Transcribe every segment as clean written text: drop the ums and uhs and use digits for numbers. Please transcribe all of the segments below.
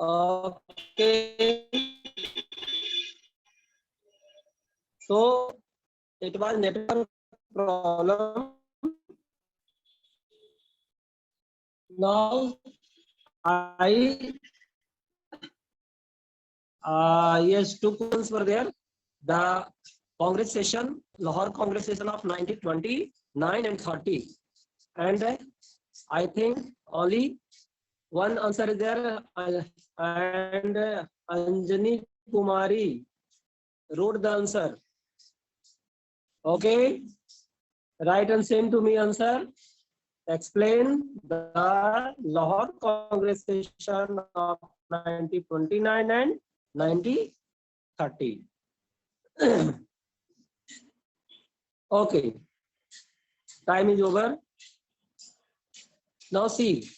Okay. So it was network problem. Now I yes, two questions were there. The Congress session, Lahore Congress session of 1929 and 30, and I think only one answer is there, and Anjani Kumari wrote the answer. Okay, write and send to me answer. Explain the Lahore Congress session of 1929 and 1930. Okay, time is over. Now see,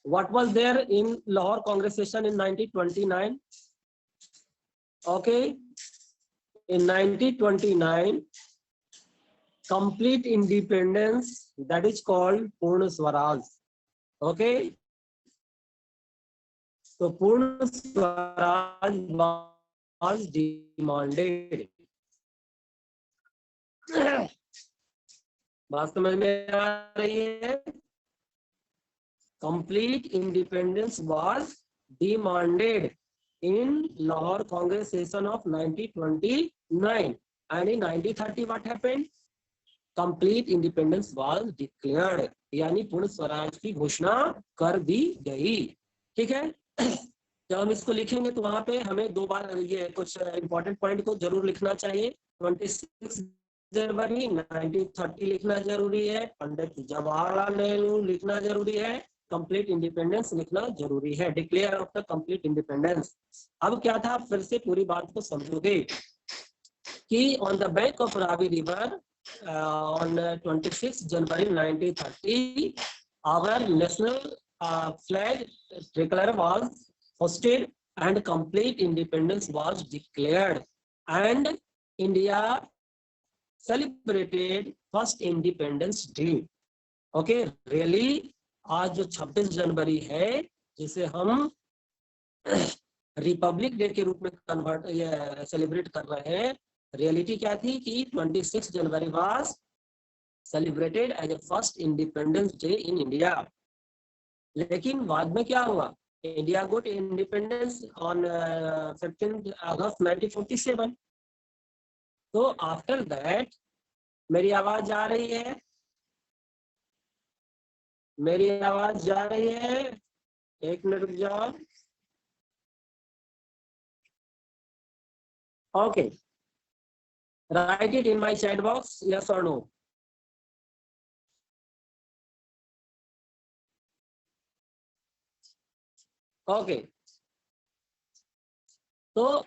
what was there in Lahore Congress session in 1929? Okay, in 1929, complete independence, that is called Purna Swaraj. Okay, so Purna Swaraj was demanded. बात समझ में आ रही है? Complete independence was demanded in Lahore Congress session of 1929, and in 1930 what happened? Complete independence was declared, यानी पूर्ण स्वराज की घोषणा कर दी गई. ठीक है. जब हम इसको लिखेंगे तो वहां पे हमें दो बार ये कुछ इंपॉर्टेंट पॉइंट को जरूर लिखना चाहिए. 26 जनवरी 1930 लिखना जरूरी है. पंडित जवाहरलाल नेहरू लिखना जरूरी है. कंप्लीट इंडिपेंडेंस लिखना जरूरी है. Declare of the complete independence. अब क्या था, फिर से पूरी बात को समझोगे कि on the bank of Ravi river on 26 January 1930, our national flag tricolor was hoisted and complete independence was declared, and India celebrated first Independence Day. Okay, really आज जो 26 जनवरी है जिसे हम रिपब्लिक डे के रूप में कन्वर्ट सेलिब्रेट कर रहे हैं, रियलिटी क्या थी कि 26 January was celebrated as a first independence day in India. लेकिन बाद में क्या हुआ, India got independence on 15 August 1947. तो आफ्टर दैट, मेरी आवाज जा रही है? मेरी आवाज जा रही है? एक मिनट रुक जाओ. Okay, write it in my chat box, yes or no. Okay, so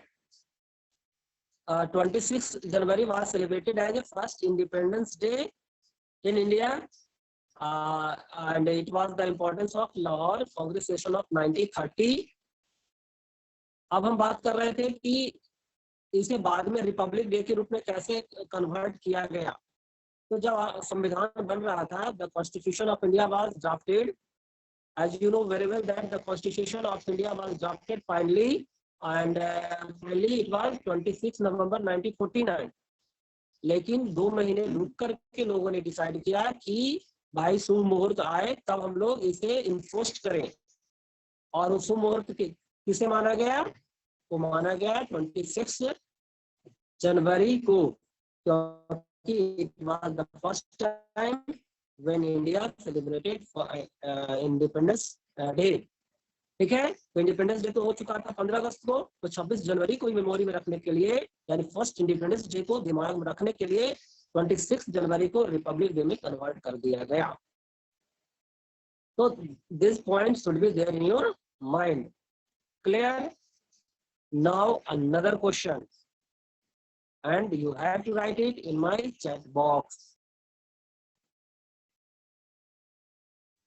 26 January was celebrated as a first Independence Day in India, and it was the importance of Lahore Congress session of 1930. अब हम बात कर रहे थे कि इसे बाद में रिपब्लिक डे के रूप में कैसे कन्वर्ट किया गया. तो जब संविधान बन रहा था, the constitution of India was drafted. As you know very well that the Constitution of India was drafted finally, and finally it was 26 November 1949. लेकिन 2 महीने रुक करके लोगों ने डिसाइड किया कि भाई शुभ मुहूर्त आए तब हम लोग इसे इन्फोर्स करें. और उस शुभ मुहूर्त किसे माना गया? वो माना गया 26 जनवरी को, क्योंकि it was the first time when India celebrated for Independence Day. ठीक है, तो इंडिपेंडेंस डे तो हो चुका था 15 अगस्त को, तो 26 जनवरी को मेमोरी में रखने के लिए, यानी फर्स्ट इंडिपेंडेंस डे को दिमाग में रखने के लिए 26 जनवरी को रिपब्लिक डे में कन्वर्ट कर दिया गया. तो this point should be there in your mind. Clear? Now another question, and you have to write it in my chat box.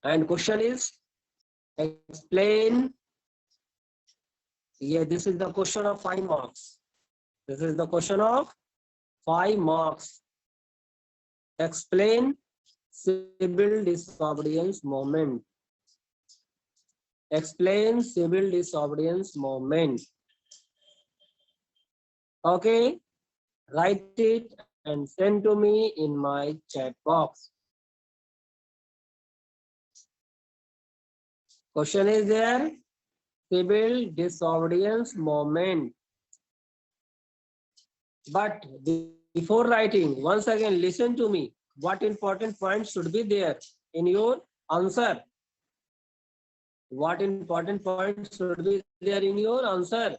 And question is, explain. Yeah, this is the question of 5 marks. This is the question of 5 marks. Explain civil disobedience movement. Explain civil disobedience movement. Okay, write it and send to me in my chat box. Question is there, civil disobedience movement. But before writing, once again, listen to me. What important points should be there in your answer? What important points should be there in your answer?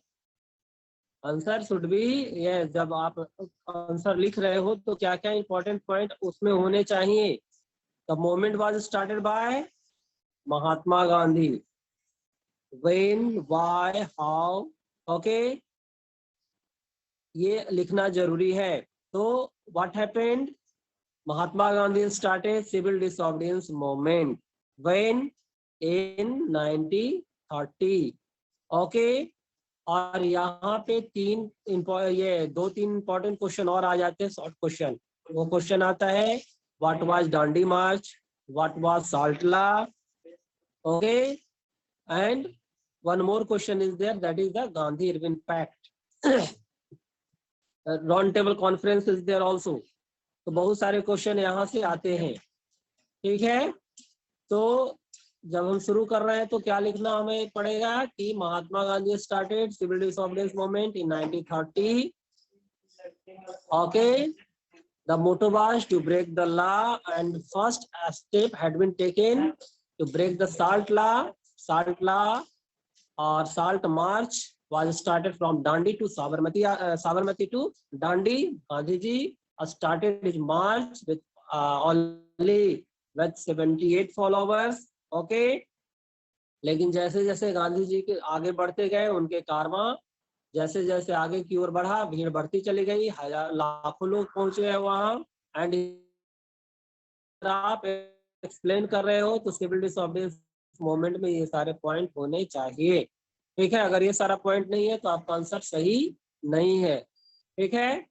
Answer should be ये, जब आप answer लिख रहे हो तो क्या क्या important point उसमें होने चाहिए. The movement was started by Mahatma Gandhi. When, why, how. Okay, ये लिखना जरूरी है. तो what happened, Mahatma Gandhi started civil disobedience movement when, in 1930. Okay, और यहाँ पे ये 2-3 इंपॉर्टेंट क्वेश्चन और आ जाते हैं, शॉर्ट क्वेश्चन. वो क्वेश्चन आता है, what was Dandi march, what was salt law. Okay, and one more question is there, that is the Gandhi Irwin pact. Round table conference is there also. तो बहुत सारे क्वेश्चन यहाँ से आते हैं. ठीक है, तो जब हम शुरू कर रहे हैं तो क्या लिखना हमें पड़ेगा कि Mahatma Gandhi started civil disobedience movement in 1930. Okay, the motto was to break the law and first step had been taken to break the salt law. Salt law और salt march was started from Dandi to Sabarmati, Sabarmati to Dandi. Gandhi ji started his march with only with 78 followers. Okay, लेकिन जैसे जैसे गांधी जी के आगे बढ़ते गए, उनके कारवां जैसे जैसे आगे की ओर बढ़ा, भीड़ बढ़ती चली गई, हजार लाखों लोग पहुंचे हैं वहां. एंड आप एक्सप्लेन कर रहे हो तो सिविल डिसऑबीडियंस मूवमेंट में ये सारे पॉइंट होने चाहिए. ठीक है, अगर ये सारा पॉइंट नहीं है तो आपका आंसर सही नहीं है. ठीक है,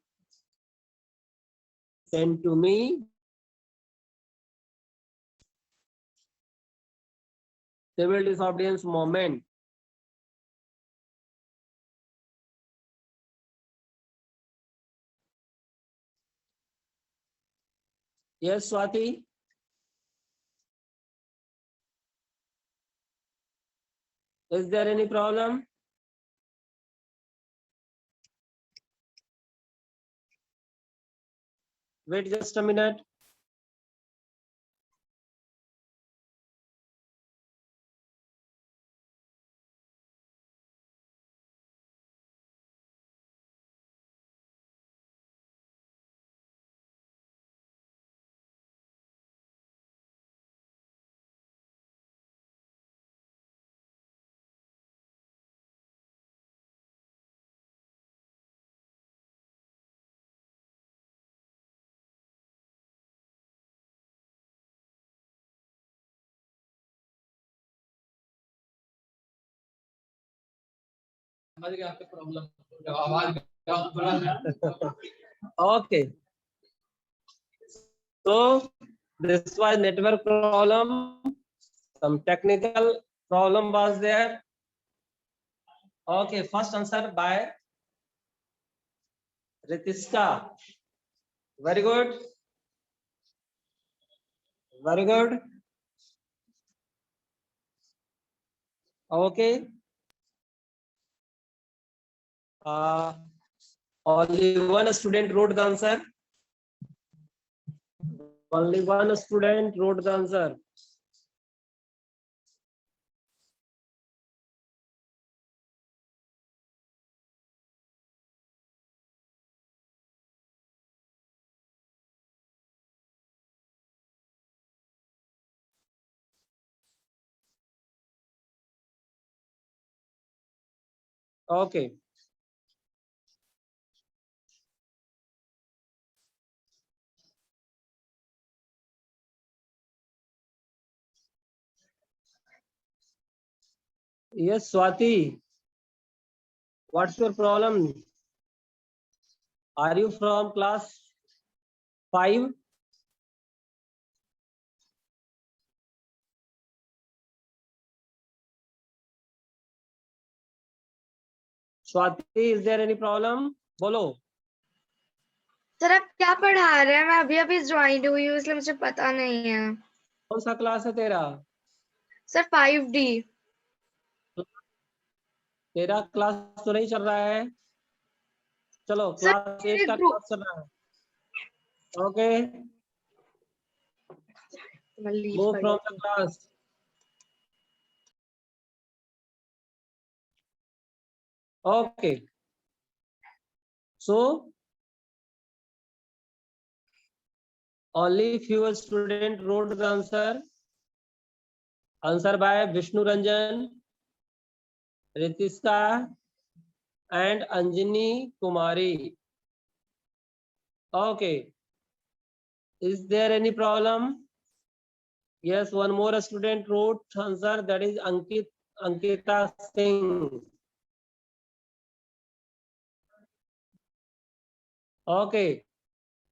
send to me. Civil disobedience movement. Yes Swati, is there any problem? Wait just a minute. Okay, so this was network problem, some technical problem was there. Okay, first answer by Ritishka. Very good, very good. Okay, only one student wrote the answer. Only one student wrote the answer. Okay. Yes, Swati. What's your problem? Are you from class 5? Swati, is there any problem? बोलो। Sir आप क्या पढ़ा रहे हैं? मैं अभी अभी join हुई हूँ इसलिए मुझे पता नहीं है। कौन सा क्लास है तेरा? Sir 5D। तेरा क्लास तो नहीं चल रहा है। चलो सर क्लास 8 मेरे का ग्रुप क्लास चल रहा है। ओके, लीव मूव कर फ्रॉम द लेती हूँ। Class. Okay, so only few student wrote the answer by Vishnu Ranjan, Ritiska and Anjani Kumari. Okay, is there any problem? Yes, one more student wrote answer, that is Ankita Singh. Okay,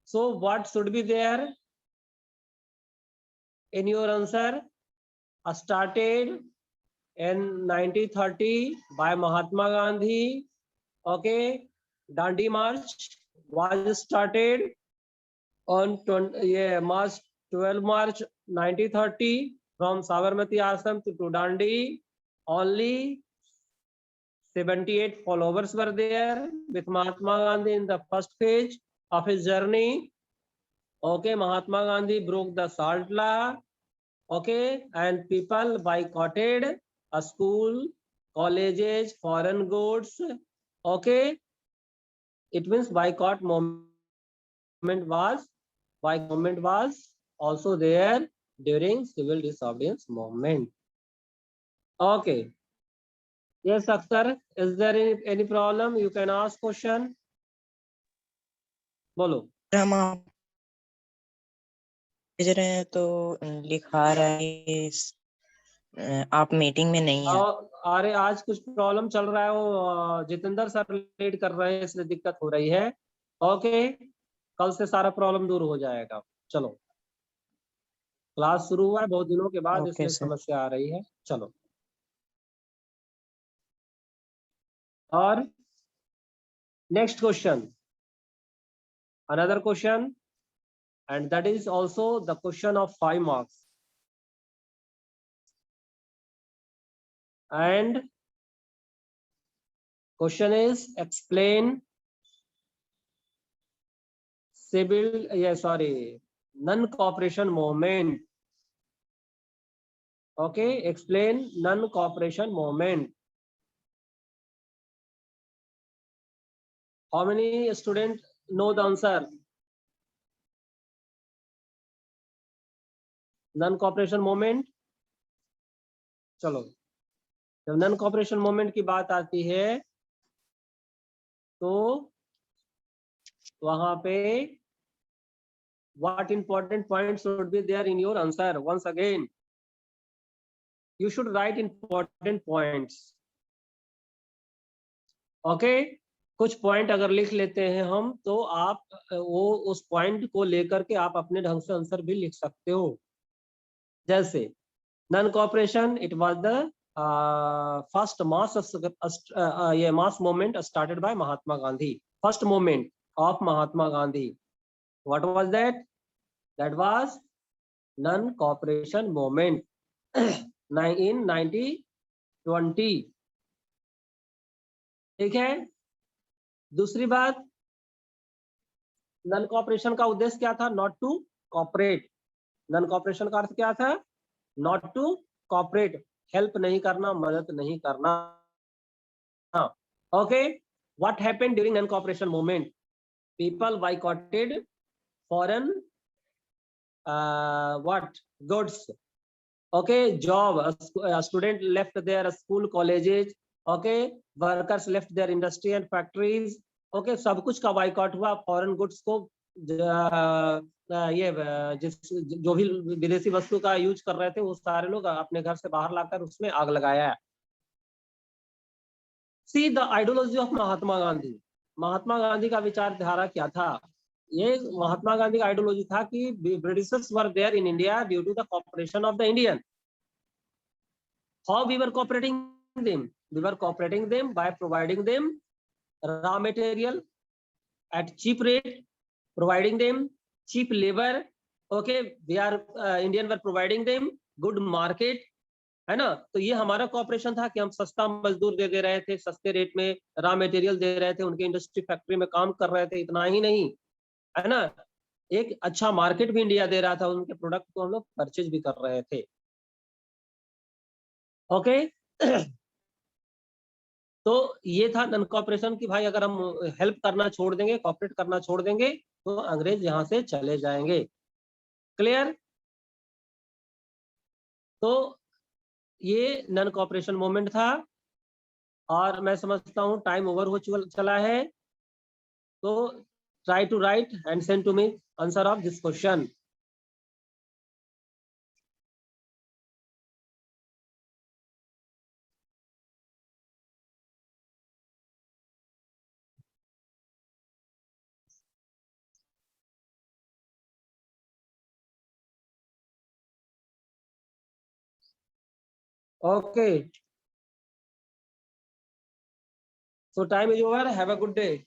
so what should be there in your answer? Started in 1930 by Mahatma Gandhi. Okay, Dandi March was started on 12 March 1930 from Sabarmati Ashram to Dandi. Only 78 followers were there with Mahatma Gandhi in the first phase of his journey. Okay, Mahatma Gandhi broke the salt law. Okay, and people boycotted a school, colleges, foreign goods. Okay, it means boycott movement was also there during civil disobedience movement. Okay, yes Akhtar, is there any problem? You can ask question. बोलो। हम आप भेज रहे हैं तो लिखा रहा है आप मीटिंग में नहीं है। अरे आज कुछ प्रॉब्लम चल रहा है, वो जितेंद्र सर लेट कर रहे हैं इसलिए दिक्कत हो रही है। ओके, कल से सारा प्रॉब्लम दूर हो जाएगा। चलो, क्लास शुरू हुआ है बहुत दिनों के बाद, ओके इसलिए सर। समस्या आ रही है। चलो, और next question, another question, and that is also the question of 5 marks, and question is explain non-cooperation movement. Okay, explain non-cooperation movement. How many students know the answer? Non-cooperation movement. चलो, जब non cooperation movement की बात आती है तो वहां पे what important points should be there in your answer? Once again, you should write important points. Okay, कुछ पॉइंट अगर लिख लेते हैं हम तो आप वो उस पॉइंट को लेकर के आप अपने ढंग से आंसर भी लिख सकते हो। जैसे non cooperation, it was the first mass movement started by Mahatma Gandhi. First movement of Mahatma Gandhi, what was that? That was non-cooperation movement in 1920. ठीक है। दूसरी बात, नॉन कॉपरेशन का उद्देश्य क्या था? Not to cooperate. Non cooperation का अर्थ क्या था? नॉट टू कॉपरेट, हेल्प नहीं करना, मदद नहीं करना। Okay, what happened during non cooperation movement? People boycotted foreign what goods. Okay, job, a student left their school, colleges. Okay, workers left their industry and factories. Okay, सब कुछ का boycott हुआ। Foreign goods को ये जो भी विदेशी वस्तु का यूज कर रहे थे वो सारे लोग अपने घर से बाहर लाकर उसमें आग लगाया। See the ideology of Mahatma Gandhi. Mahatma Gandhi का विचारधारा क्या था? ये महात्मा गांधी का आइडियोलॉजी था कि britishers were there in India due to the cooperation of the Indian. How we were cooperating them? We were cooperating them by providing them raw material at cheap rate, providing them cheap labor. Okay, we are Indian were providing them good market, है ना। तो ये हमारा corporation था कि हम सस्ता मजदूर दे रहे थे, सस्ते रेट में रॉ मटेरियल दे रहे थे, उनके इंडस्ट्री फैक्ट्री में काम कर रहे थे। इतना ही नहीं, है ना, एक अच्छा मार्केट भी इंडिया दे रहा था, उनके प्रोडक्ट को हम लोग परचेज भी कर रहे थे। ओके तो ये था नॉन कॉपरेशन की भाई अगर हम हेल्प करना छोड़ देंगे, कॉपरेट करना छोड़ देंगे तो अंग्रेज यहाँ से चले जाएंगे। क्लियर। तो ये नॉन कॉपरेशन मूवमेंट था और मैं समझता हूँ टाइम ओवर हो चला है। तो try to write and send to me answer of this question. Okay. So time is over. Have a good day.